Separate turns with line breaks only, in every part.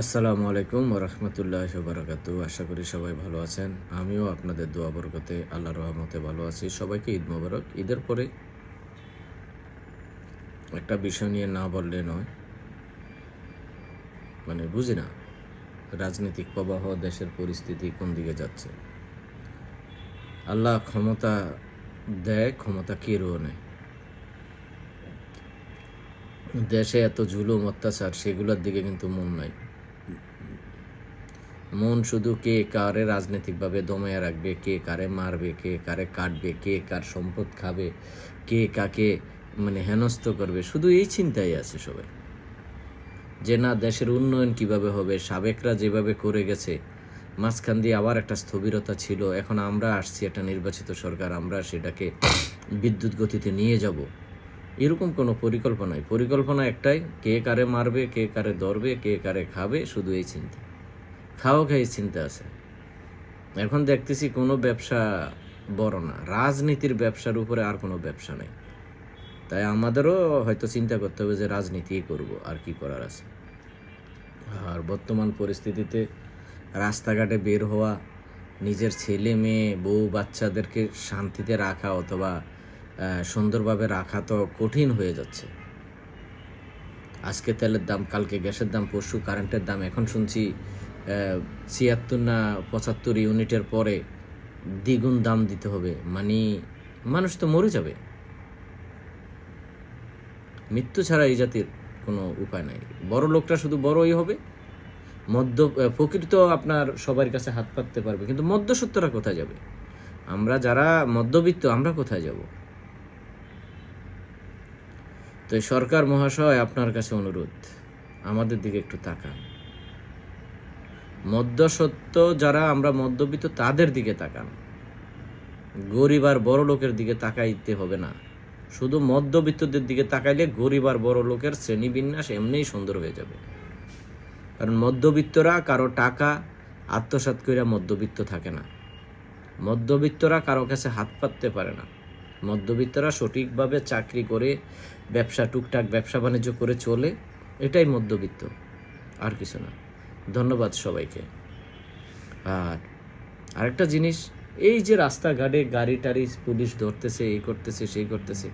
আসসালামু আলাইকুম ওরহমতুল্লাহ বারাকাতু। আশা করি সবাই ভালো আছেন। আমিও আপনাদের দোয়া বরকতে আল্লাহর রহমতে ভালো আছি। সবাইকে ঈদ মোবারক। ঈদের পরে একটা বিষয় নিয়ে না বললে নয়, বুঝি না রাজনৈতিক প্রবাহ, দেশের পরিস্থিতি কোন দিকে যাচ্ছে। আল্লাহ ক্ষমতা দেয়, ক্ষমতা কেড়েও নেয়। দেশে এত জুলুম অত্যাচার, সেগুলোর দিকে কিন্তু মন নাই। মন শুধু কে কারে রাজনৈতিকভাবে দমায় রাখবে, কে কারে মারবে, কে কারে কাটবে, কে কার সম্পদ খাবে, কে কাকে হেনস্থ করবে, শুধু এই চিন্তাই আছে সবাই। যে না, দেশের উন্নয়ন কিভাবে হবে। সাবেকরা যেভাবে করে গেছে, মাঝখান দিয়ে আবার একটা স্থবিরতা ছিল, এখন আমরা আসছি একটা নির্বাচিত সরকার, আমরা সেটাকে বিদ্যুৎ গতিতে নিয়ে যাব, এরকম কোনো পরিকল্পনা একটাই, কে কারে মারবে, কে কারে ধরবে, কে কারে খাবে, শুধু এই চিন্তা। খাই চিন্তা আছে। এখন দেখতেছি কোনো ব্যবসা বড় না, রাজনীতির ব্যবসার উপরে আর কোনো ব্যবসা নেই। তাই আমাদেরও হয়তো চিন্তা করতে হবে যে রাজনীতি করব, আর কি করার আছে। আর বর্তমান পরিস্থিতিতে রাস্তাঘাটে বের হওয়া, নিজের ছেলে মেয়ে বউ বাচ্চাদেরকে শান্তিতে রাখা অথবা সুন্দরভাবে রাখা তো কঠিন হয়ে যাচ্ছে। আজকে তেলের দাম, কালকে গ্যাসের দাম, পরশু কারেন্টের দাম, এখন শুনছি ৭৬ না ৭৫ ইউনিটের পরে দ্বিগুণ দাম দিতে হবে। মানুষ তো মরে যাবে। মৃত্যু ছাড়া এই জাতির কোনো উপায় নাই। বড় লোকটা শুধু বড়ই হবে, প্রকৃত আপনার সবার কাছে হাত পাততে পারবে, কিন্তু মধ্যসত্ত্বরা কোথায় যাবে? আমরা যারা মধ্যবিত্ত, আমরা কোথায় যাব? তো সরকার মহাশয়, আপনার কাছে অনুরোধ, আমাদের দিকে একটু তাকান। মধ্যসত্ত্ব যারা আমরা মধ্যবিত্ত, তাদের দিকে তাকান। গরিব আর বড় লোকের দিকে তাকাইতে হবে না। শুধু মধ্যবিত্তদের দিকে তাকাইলে গরিব আর বড় লোকের শ্রেণীবিন্যাস এমনিই সুন্দর হয়ে যাবে। কারণ মধ্যবিত্তরা কারো টাকা আত্মসাৎ করে মধ্যবিত্ত থাকে না। মধ্যবিত্তরা কারো কাছে হাত পাততে পারে না। মধ্যবিত্তরা সঠিকভাবে চাকরি করে, টুকটাক ব্যবসা বাণিজ্য করে চলে, এটাই মধ্যবিত্ত, আর কিছু না। ধন্যবাদ সবাইকে। আর আরেকটা জিনিস, এই যে রাস্তাঘাটে গাড়ি টাড়ি পুলিশ ধরতেছে, এই করতেছে, সেই করতেছে,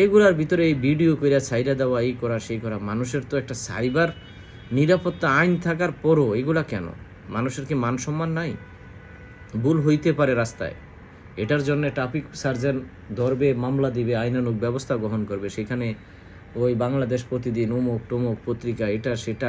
এগুলার ভিতরে এই ভিডিও করে ছাইরা দেওয়া, এই করা, সেই করা, মানুষের তো একটা সাইবার নিরাপত্তা আইন থাকার পরও এগুলা কেন? মানুষের কি মান সম্মান নাই? ভুল হইতে পারে রাস্তায়, এটার জন্য ট্রাফিক সার্জেন্ট ধরবে, মামলা দিবে, আইনানুগ ব্যবস্থা গ্রহণ করবে। সেখানে ওই বাংলাদেশ প্রতিদিন, অমুক টমুক পত্রিকা, এটা সেটা